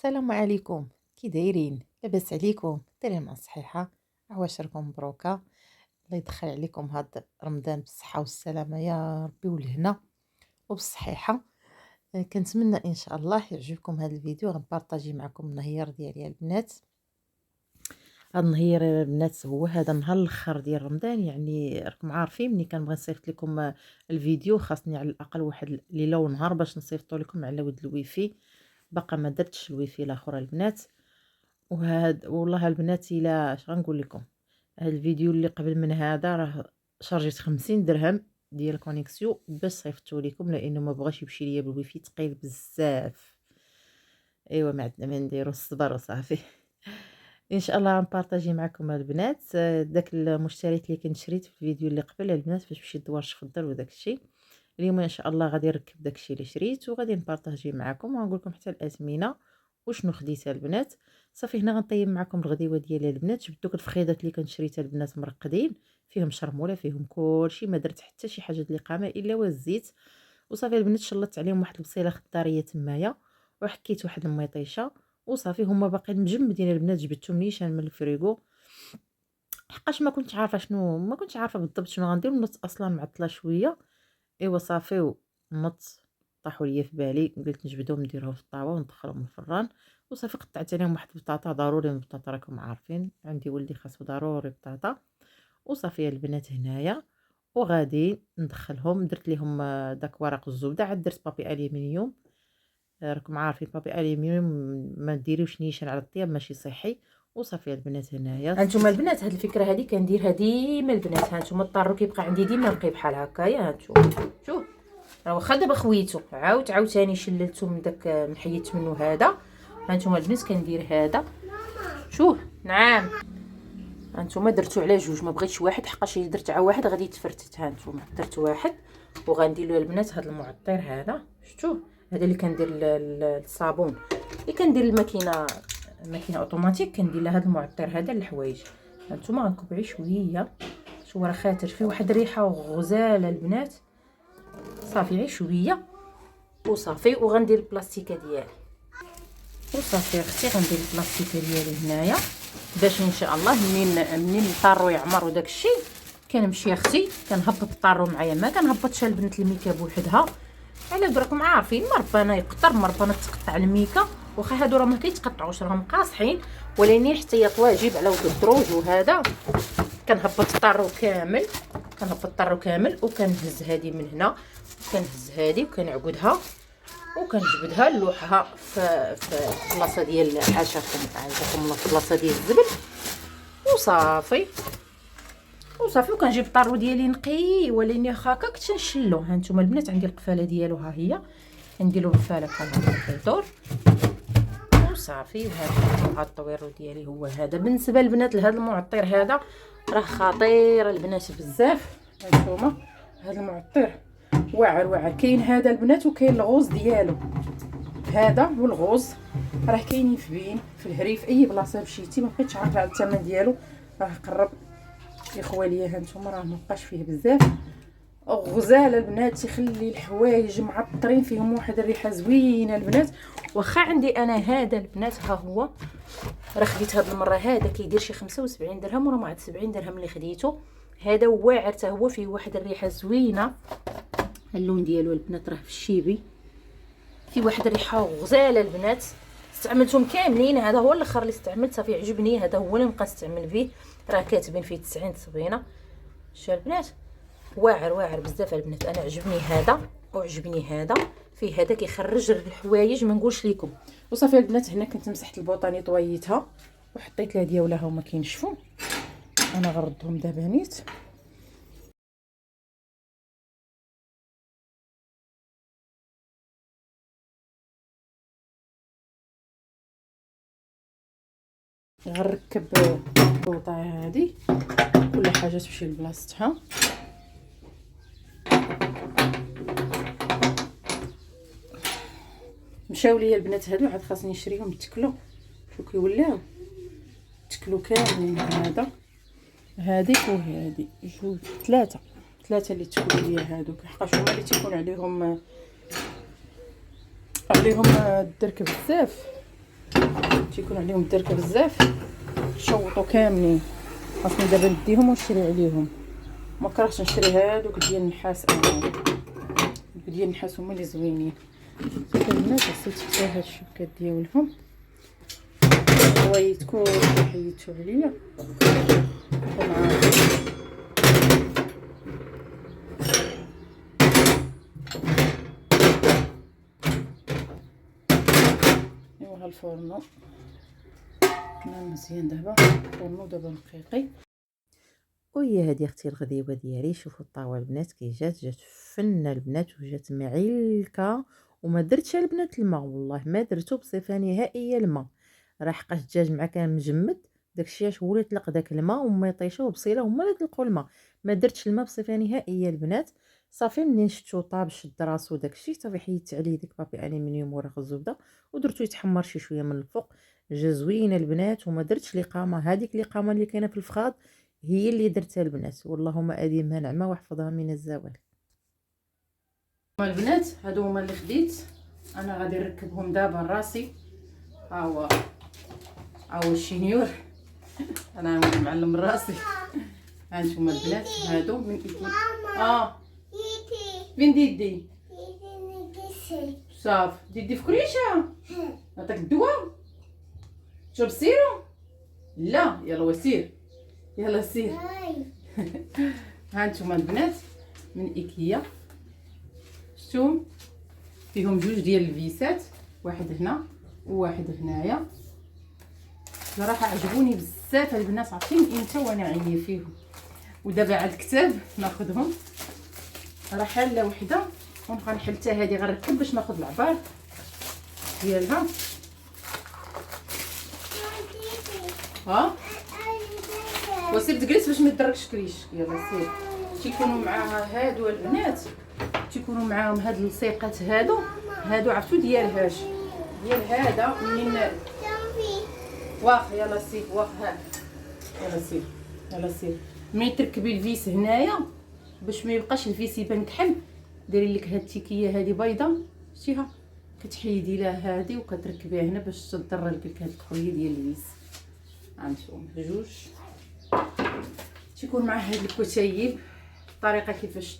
السلام عليكم. كي دايرين؟ لاباس عليكم؟ دايرين مع الصحيحه؟ عواشركم مبروكه. الله يدخل عليكم هاد رمضان بالصحه والسلامه يا ربي والهنا وبالصحيحه. كنتمنى ان شاء الله يعجبكم هذا الفيديو. غنبارطاجي معكم النهير ديالي البنات. هاد النهير البنات هو هذا النهار الاخر ديال رمضان، يعني راكم عارفين ملي كنبغي نصيفط لكم الفيديو خاصني على الاقل واحد ليله ونهار باش نصيفطو لكم على ود الويفي. باقا ما درتش الويفي الاخر البنات. والله البنات الا اش غنقول لكم، هاد الفيديو اللي قبل من هذا راه شارجيت 50 درهم ديال كونيكسيو باش صيفطته لكم، لانه ما بغاش يمشي ليا بالويفي ثقيل بزاف. ايوا ما عندنا ما نديرو، الصبر وصافي. ان شاء الله غنبارطاجي معكم البنات داك المشتريات اللي كنت شريت في الفيديو اللي قبل البنات باش مشيت دوار خضر وداك الشيء. اليوم ان شاء الله غادي نركب داك الشيء اللي شريت وغادي نبارطاجي معكم وغنقول لكم حتى الاثمنه وشنو خديتها البنات. صافي هنا غنطيب معكم الغديوه ديالي البنات. جبت دوك الفخيضات اللي كنت شريتها البنات مرقدين، فيهم شرموله فيهم كلشي، ما درت حتى شي حاجه اللي قامه الا والزيت. وصافي البنات شلطت عليهم واحد البصيله خضاريه تمايا وحكيت واحد الميطيشه وصافي هما باقيين مجمدين البنات. جبتهم نيشان من الفريغو حقاش ما كنتش عارفه بالضبط شنو غندير. نط اصلا معطله شويه. ايوا صافي نط طاحوا ليا في بالي، قلت نجبدهم نديرهم في الطاوه وندخلهم الفران. وصافي قطعت عليهم واحد البطاطا، ضروري البطاطا راكم عارفين عندي ولدي خاصو ضروري بطاطا. وصافي البنات هنايا وغادي ندخلهم. درت لهم داك ورق الزبده، عاد درت بابي الومنيوم. راكم عارفين بابي الومنيوم ما ديريوش نيشان على الطياب ماشي صحي. وصافي البنات هنايا هانتوما البنات، هاد الفكره هادي كنديرها ديما البنات. هانتوما الطارو كيبقى عندي ديما نقي بحال هكايا. هانتوما شوف راه واخا دابا خويتو عاوتاني شللتو من داك محيدت منه هذا. هانتوما البنات كندير هذا. شوف نعم هانتوما درتو على جوج، ما بغيتش واحد حقاش الا درت على واحد غادي يتفرتت. هانتوما درت واحد وغندير له البنات هذا المعطر هذا. شفتوه هذا اللي كندير الصابون اللي كندير الماكينه اوتوماتيك، كندير لها هذا المعطر هذا للحوايج. هانتوما غنكبعي شويه. شو راه خاطر فيه واحد الريحه غزاله البنات. صافي غير شويه وصافي. وغندير البلاستيكه ديالي وصافي اختي. غندير البلاستيكه ديالي هنايا باش ان شاء الله منين الطارو يعمر وداك الشيء كنمشي اختي كنهبط الطارو معايا. ما كنهبطش البنات الميكاب وحدها، على راكم عارفين مربانه يقطر مربانه تقطع الميكا. واخا هادو راه ما كيتقطعوش راهم قاصحين، ولكن احتياط واجب على ود الدروج. وهذا كنهبط الطارو كامل وكنهز هذه من هنا وكنهز هذه وكنعقدها وكنجبدها نلوحها في البلاصه ديال عاشركم الله، في البلاصه ديال الزبل. وصافي وكنجيب الطارو ديالي نقي وليني هكاك تنشلو. هانتوما البنات عندي القفاله ديالو ها هي، نديرو القفاله بحال هكا الدور وصافي. وهذا الطويرو ديالي هو هذا. بالنسبه للبنات لهذا المعطر هذا راه خطير البنات بزاف. هانتوما هذا المعطر واعر. كاين هذا البنات وكاين الغوز ديالو. هذا والغوز راه كاينين في بين في الهريف اي بلاصه مشيتي. ما بقيتش عارفه على الثمن ديالو، راه قرب يا خواليا. هانتوما راه مابقاش فيه بزاف. غزاله البنات تيخلي الحوايج معطرين فيهم واحد الريحه زوينه البنات. واخا عندي انا هذا البنات ها هو راه خديت هاد المره هذا كيدير شي 75 درهم وراه معاد 70 درهم اللي خديته. هذا واعر حتى هو فيه واحد الريحه زوينه. اللون ديالو البنات راه في الشيبي، فيه واحد الريحه غزاله البنات. استعملتهم كاملين. هذا هو الاخر اللي استعملت صافي عجبني. هذا هو اللي نبقى نستعمل فيه. راه كاتبين فيه 90 صبينه. شتو البنات واعر بزاف البنات. انا عجبني هذا وعجبني هذا. فيه هذا كيخرج الحوايج ما نقولش لكم. وصافي البنات هنا كنت مسحت البوطاني طويتها وحطيت لها دياولها هما كينشفوا. انا غنردهم دابا نيت. غنركب البوطه هذه كل حاجه تمشي لبلاصتها. مشاو ليا البنات هادو عاد خاصني نشريهم يتكلوا. شو كيولاو تكلوا كاملين. هذا هذيك وهذه جوج ثلاثه اللي تكلوا ليا هادوك حقاش هما اللي تيكون عليهم الدرك بزاف. تيكون عليهم الدركه بزاف تشوطوا كاملين. خاصني دابا نديهم ونشري عليهم. ما كرهتش نشري هادوك ديال النحاس. هادوك ديال النحاس هما اللي زوينين. البنات غسلت حتى هاد الشبكات ديالهم بغيتكم حيدتو عليا. ايوا الفرن مزيان دابا. الفرن دابا نقيقي. وهي هذه اختي الغديوه ديالي. شوفوا الطاوه البنات كي جات فنه البنات وجات معلكه وما درتش البنات الماء. والله ما درتو بصفه نهائيه الماء. راه حقاش الدجاج مع كان مجمد داكشي اش هو اللي طلق داك الماء وما يطيشوه بصيله هما اللي طلقوا الماء. ما درتش الماء بصفه نهائيه البنات. صافي منين شفتو طاب شد راسو داكشي صافي حيدت عليه ديك بابي الومنيوم ورق الزبده ودرتو يتحمر شي شويه من الفوق. جا زوينه البنات وما درتش لقامه. هذيك لقامه اللي كاينه في الفخاض هي اللي درتها البنات. واللهم اديمها نعمه واحفظها من الزوال. البنات هادو هما اللي خديت انا غادي نركبهم دابا راسي. ها هو الشينيور. انا معلم راسي. هانتوما البنات هادو من ايكيا. فين ديدي؟ صافي ديدي في كريشه. عطاك الدواء شرب سيرو. لا يلا سير يلا سير. هانتوما البنات من ايكيا. شفتوهم فيهم جوج ديال الفيسات، واحد هنا وواحد هنايا. صراحه عجبوني بزاف البنات. عارفين امتى وانا عيني فيهم. ودابا عاد الكتاب ناخذهم. راه حاله وحده ونبقى نحل حتى هذه غنركب باش ناخذ العبار ديالها. ها وسير تجلس باش ما يضركش كريش. يلا سير. تيكونوا معاها هادو البنات تيكونوا معاهم هاد اللصيقات هادو عرفتو ديال هذا منين واخا. يلا سير واخا. يلا سير. ملي تركبي الفيس هنايا باش ما يبقاش الفيس يبان كحل ديري لك هاد التيكيه هادي بيضه شتيها كتحيدي لها هادي وكتركبيها هنا باش تضر لك هاد الخويه ديال الفيس. هانتوما جوج تيكون مع هاد الكتيب. الطريقه كيفاش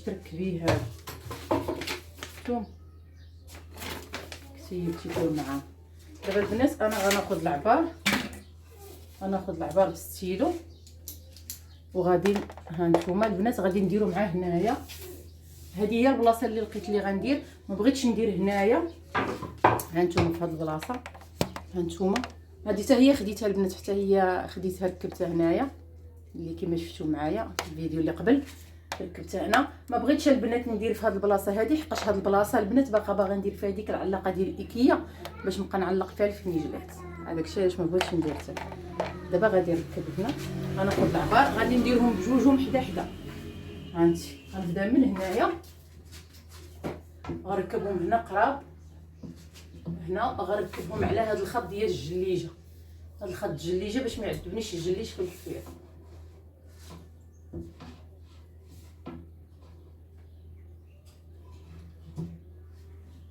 تركبيه هذا شفتوا كتيب تيكون معاه. دابا البنات انا غناخذ العبار بالستيلو وغادي هانتوما البنات غادي نديرو معاه هنايا. هذه هي البلاصه اللي لقيت اللي غندير. ما بغيتش ندير هنايا. هانتوما في هاد البلاصه. هانتوما هذه حتى هي خديتها البنات حتى هي خديتها ركبتها هنايا اللي كما شفتوا معايا في الفيديو اللي قبل. ركبتها هنا. ما بغيتش البنات ندير في هاد البلاصه هذه حقاش هاد البلاصه البنات باغا ندير فيها ديك العلاقه ديال ايكيا باش نبقى نعلق فيها الفنيجلات. هذاك الشيء علاش ما بغيتش ندير حتى. دابا غادي نركب هنا. غناخذ العبار غادي نديرهم بجوجهم حدا. هانتي غنبدا من هنايا غنركبهم هنا قراب هنا. غنركبهم على هذا الخط ديال الجليجه. هذا الخط الجليجه باش ما يعذبنيش الجليج في الخير.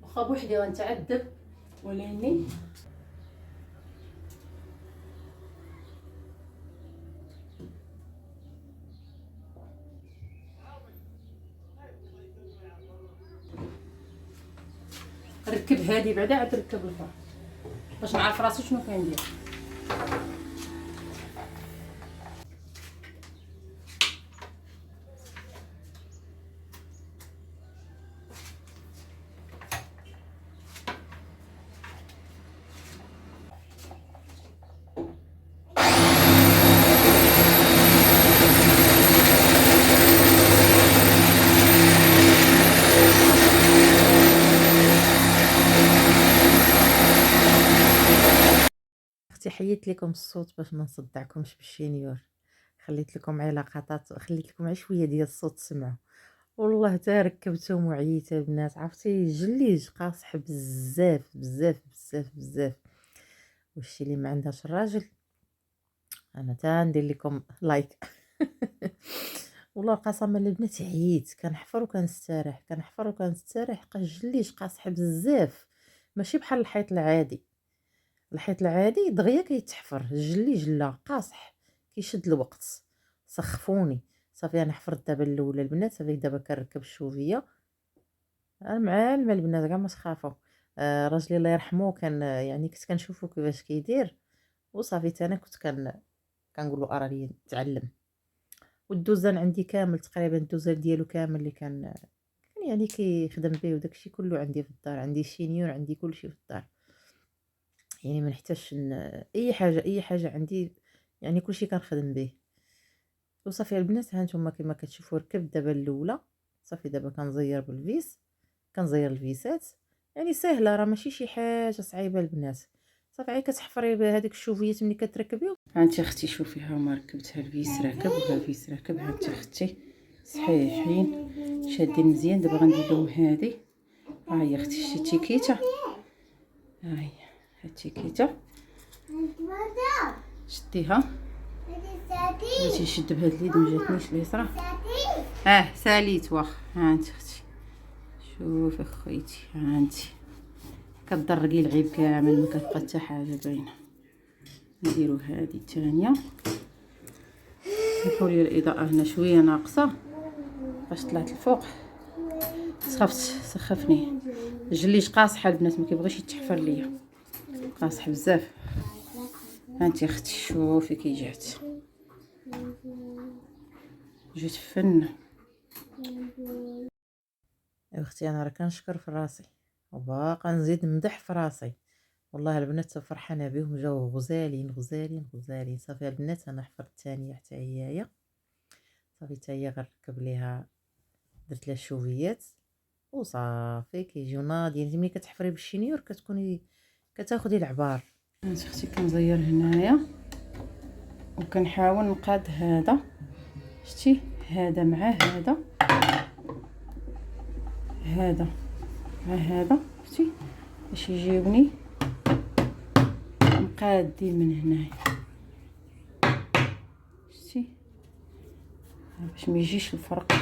واخا بوحدي غنتعذب ولكن نركب هذه بعدا عاد نركب الاخرى باش نعرف راسي شنو كندير. اختي حيدت لكم الصوت باش ما نصدعكمش بالشينيور. خليت لكم لقطات خليت لكم شويه ديال الصوت تسمعوا. والله تا ركبتهم وعييت البنات. عرفتي الجليج قاصح بزاف بزاف بزاف بزاف. والشي اللي ما عندهاش الراجل انا تا ندير لكم لايك. والله قسما البنات عييت كنحفر وكنستريح كنحفر وكنستريح بقى الجليج قاصح بزاف ماشي بحال الحيط العادي. الحيط العادي دغيا كيتحفر الجليج لا قاصح كيشد الوقت. سخفوني صافي انا حفرت دابا الاولى البنات صافي دابا كنركب الشوفيه. معالمه البنات كاع ما تخافوا. راجلي الله يرحمه كان يعني كنت كنشوفو كيفاش كيدير وصافي حتى انا كنت كنقول له اراني نتعلم. والدوزان عندي كامل تقريبا الدوزان ديالو كامل اللي كان يعني كيخدم به وداكشي كله عندي في الدار عندي شينيور عندي كلشي في الدار. يعني ما نحتاجش اي حاجه عندي يعني كلشي كنخدم به. وصافي البنات ها نتوما كما كتشوفوا ركبت دابا الاولى صافي دابا كنزير بالفيس كنزير الفيسات يعني ساهله راه ماشي شي حاجه صعيبه البنات. صافي عاد كتحفري بهذيك الشوفيات ملي كتركبيهم. ها انت اختي شوفي ها ما ركبتها الفيس راكب وها الفيس راكب. ها انت اختي صحيحين شادين مزيان. دابا غندير لهم هذه. ها هي اختي شتي التيكيته. ها هي التيكيته شديها بغيتي نشد بهاد اليد مجاتنيش اليسرى. ساليت واخا. ها انت اختي شوفي خويتي ها انت كتضرقي العيب كامل ما كتبقى حتى حاجه باينه. نديرو هذه الثانيه. سمحوا لي الاضاءه هنا شويه ناقصه باش طلعت الفوق. سخفني الجليج قاصحه البنات ما كيبغيش يتحفر ليا قاصح بزاف. ها انت اختي شوفي كي جات فنه. يا اختي انا راه كنشكر في راسي وباقا نزيد نمدح في راسي. والله البنات فرحانه بهم جاو غزالين غزالين غزالين. صافي البنات انا حفرت الثانيه حتى هي صافي حتى هي غنركب ليها درت لها الشوفيات وصافي كيجيو ناضيين. ملي كتحفري بالشينيور كتكوني كتاخدي العبار. هانت اختي كنزير هنايا وكنحاول نقاد هذا شتي هذا مع هذا هذا مع هذا شتي باش يجيوني مقادين من هنايا شتي باش ما يجيش الفرق.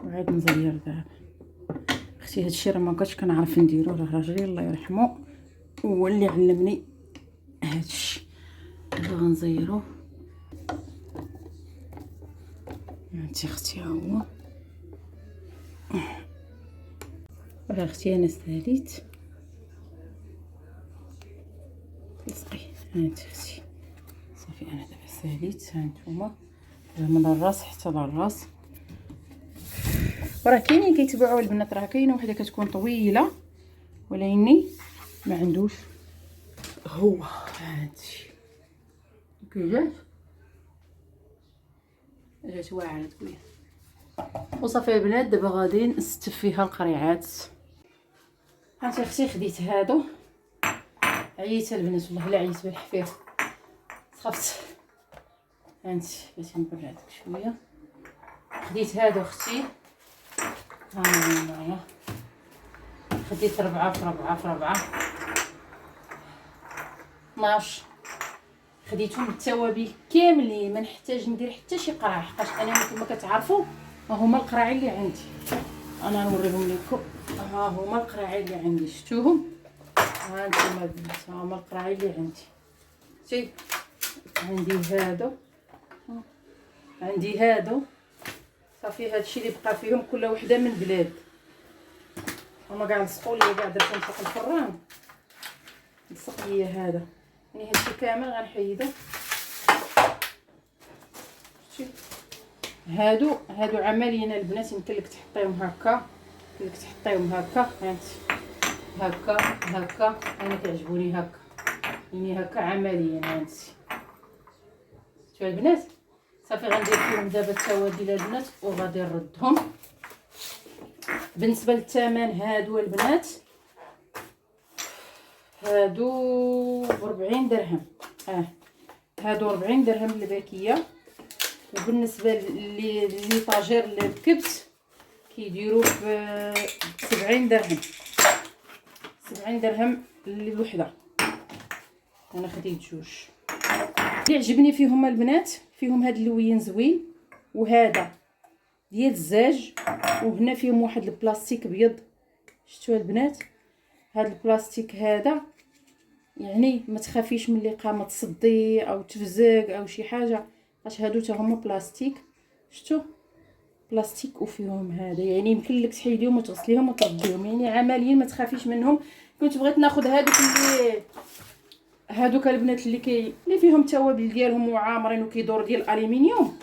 وعاد نزير دابا اختي هادشي راه ما كنتش كنعرف نديرو راه راجلي الله يرحمه هو اللي علمني هادشي. دابا غنزيرو. هانتي اختي ها هو. راه اختي انا ساليت لصقي. هانتي اختي صافي انا دابا ساليت. هانتوما من الراس حتى للراس. وراه كاينين كيتبعوا البنات راه كاينه وحده كتكون طويله ولكني ما عندوش هو. هادشي كي جات واعره تقولي. وصافي البنات دابا غادي نستف فيها القريعات. هانتي اختي خديت هادو عييت البنات والله الا عييت بالحفير خفت. هانتي بغيت نبردك شويه. خديت هادو اختي ها معايا خديت 4 في 4 في 4 12. خديتهم بالتوابل كاملين ما نحتاج ندير حتى شي قرع حقاش انا كما كتعرفوا ها هما القراعين اللي عندي. انا نوريهم لكم. ها هما القراعين اللي عندي شفتوهم. ها انتم البنات ها هما القراعين اللي عندي. شتي عندي هادو صافي هادشي اللي بقى فيهم كل وحده من بلاد. هما كاع لصقوا لي كاع درتهم فوق الفران لصق ليا هذا يعني هادشي كامل غنحيدو. شتي هادو عمليا البنات يمكن لك تحطيهم هكا هكا هكا انا كيعجبوني هكا يعني هكا عمليا. هانتي شوفوا البنات صافي غندير فيهم دابا التوابل البنات وغادي نردهم. بالنسبه للثمن هادو البنات هادو ب40 درهم. هادو 40 درهم الباكيه. وبالنسبه لي طاجير اللي ركبت كيديروا ب 70 درهم. 70 درهم للوحده. انا خديت جوج. اللي عجبني فيهم البنات فيهم هاد اللوين زوين، وهذا ديال الزاج، وهنا فيهم واحد البلاستيك ابيض. شفتوا البنات هاد البلاستيك هذا يعني ما تخافيش من الاقامه تصدي او تفزق او شي حاجه، باش هادو تا هما بلاستيك. شفتوا بلاستيك وفيهم هذا، يعني يمكن لك تحيديهم وتغسليهم وترديهم، يعني عمليا ما تخافيش منهم. كنت بغيت ناخذ هادوك البنات اللي فيهم التوابل ديالهم وعامرين وكيدور ديال الالومنيوم،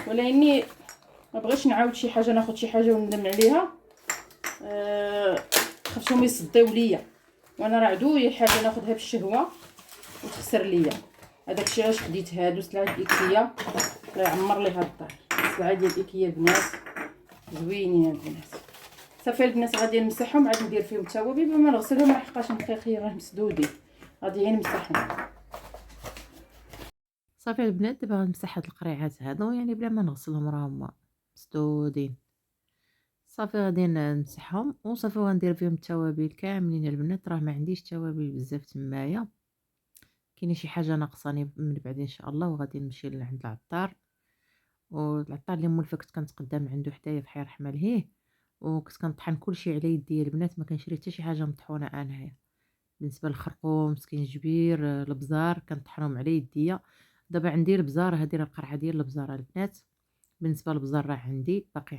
ولاني ما بغيتش نعاود شي حاجه ناخذ شي حاجه وندم عليها. خفتهم يصديو ليا، وانا راه عدوي حاجه ناخذها بالشهوه وتخسر ليا. هذاك الشيء علاش خديت هادو سلعه ايكيا، الله يعمر ليها الدار. سلعه ديال ايكيا البنات زوينين البنات. صافي البنات غادي نمسحهم، عاد ندير فيهم التوابل بما نغسلهم، ما حقاش نقيقي راه مسدودين، غادي غير نمسحهم. صافي البنات دابا غنمسح هاد القريعات هادو يعني بلا ما نغسلهم راهم مسدودين. صافي غادي نمسحهم وصافي وغندير فيهم التوابل كاملين البنات. راه ما عنديش توابل بزاف تمايا، كاينه شي حاجه ناقصاني من بعد ان شاء الله، وغادي نمشي لعند العطار. والعطار اللي مولفه كنت كنتقدم عنده حدايا في حي رحمه لهيه، وكنت كنطحن كلشي على يدي البنات، ما كنشري حتى شي حاجه مطحونه انايا. بالنسبه للخرقوم سكينجبير البزار كنطحنهم على يديا. دابا عندي البزار، هذه راه القرعه ديال البزار البنات. بالنسبه للبزار راه عندي باقي،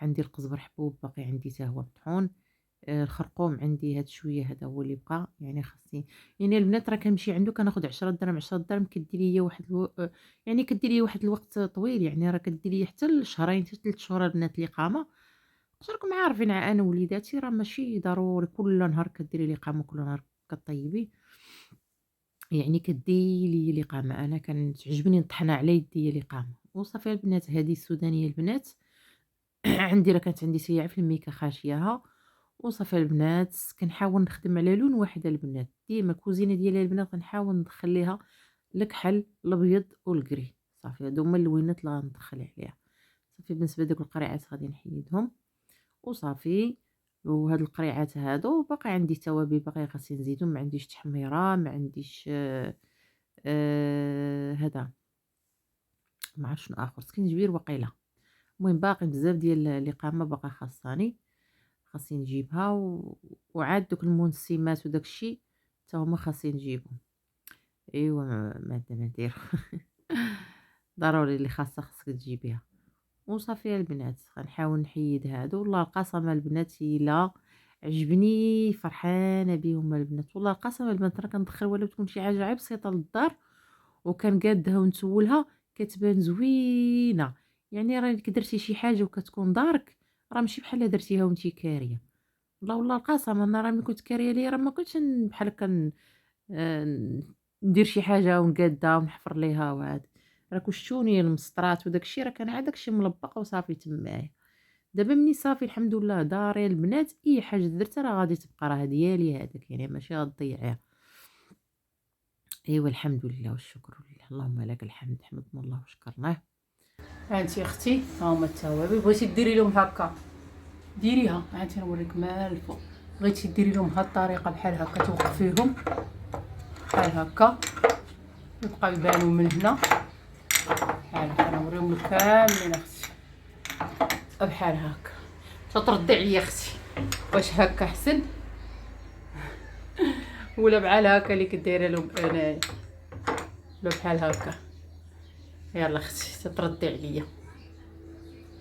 عندي القزبر حبوب باقي عندي حتى هو مطحون. الخرقوم عندي هاد شويه، هذا هو اللي بقى يعني خاصني. يعني البنات راه كنمشي عنده كناخذ 10 دراهم 10 دراهم، كدير ليا واحد يعني كدير ليا واحد الوقت طويل، يعني راه كدير ليا حتى لشهرين حتى 3 شهور البنات الاقامه. راكم عارفين انا وليداتي راه ماشي ضروري كل نهار كديري الاقامه، كل نهار كطيبي. يعني كدير لي الاقامه، انا كنعجبني نطحنها على يدي الاقامه. وصافي البنات هذه السودانيه البنات عندي راه كانت عندي سياعه في الميكا خاشياها. وصافي البنات كنحاول نخدم على لون واحد البنات، ديما الكوزينه ديالي البنات كنحاول ندخل ليها الكحل الابيض والكري. صافي هادو هما اللوينات اللي غندخل عليها. صافي بالنسبه لدوك القريعات غادي نحيدهم وصافي. وهاد القريعات هادو باقي عندي توابل باقي خاصني نزيدهم، ما عنديش تحميره، ما عنديش هذا ما عرفت شنو اخر سكينجبير وقيله. المهم باقي بزاف ديال الاقامه باقا خاصني نجيبها وعاد دوك المنسمات وداك الشيء حتى هما خاصني نجيبهم. ايوا ما ندير ضروري اللي خاصك تجيبيها. وصافي البنات غنحاول نحيد هادو. والله القسم البنات الا عجبني فرحانه بهم البنات، والله القسم البنات راه كندخل ولو تكون شي حاجه غير بسيطه للدار وكنقادها ونسولها كتبان زوينه. يعني راه درتي شي حاجه وكتكون دارك، راه ماشي بحال درتيها وانتي كاريه. والله القسم انا راه ملي كنت كاريه ليا راه ما كنتش بحال هكا آه، ندير شي حاجه ونقادها ونحفر ليها وهاد. راكو شتوني المسطرات وداك الشيء راه كان عاد داك الشيء ملبق وصافي تمايا. دابا مني صافي الحمد لله داري البنات، اي حاجه درتها راه غادي تبقى، راه ديالي هذاك يعني ماشي غتضيعيها. ايوا الحمد لله والشكر لله، اللهم لك الحمد، حمدنا الله وشكرناه. هانتي اختي ها هما التوابل، بغيتي ديري لهم هكا ديريها، هانتي نوريك مال الفوق. بغيتي ديري لهم هاد الطريقه بحال هكا توقفيهم بحال هكا يبقاو يبانوا من هنا بحال هكا. نوريهم لك كاملين اختي بحال هكا. تردي عليا اختي واش هكا احسن ولا بحال هكا اللي كدايره لهم انايا، ولا بحال هكا؟ يلا اختي تردي عليا.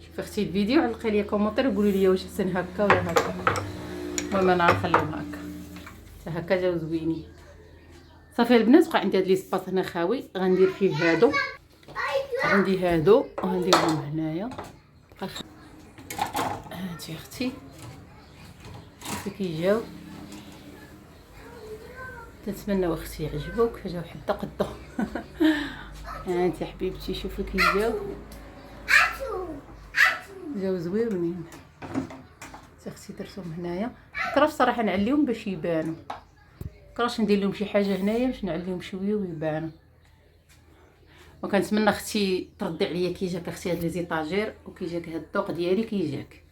شوفي اختي الفيديو علقي لي كومونتير وقولي لي واش احسن هكا ولا هكا. المهم انا غنخليهم هكا حتى هكا جاو زوينين. صافي البنات بقى عندي هاد لي سباط هنا خاوي، غندير فيه هادو، عندي هادو وغنديرهم هنايا. هانتي اختي شوفي كي جاو، كنتمنى اختي يعجبوك، جاو حدا قدا هانتي حبيبتي شوفي كي جاو زويونين. اختي درتهم هنايا، كراش صراحه نعليهم باش يبانوا، كراش ندير لهم شي حاجه هنايا باش نعليهم شويه ويبانوا. وكنتمنى اختي تردي عليا كي جاك اختي هاد لي زيطاجير وكي جاك هاد الذوق ديالي كي جاك.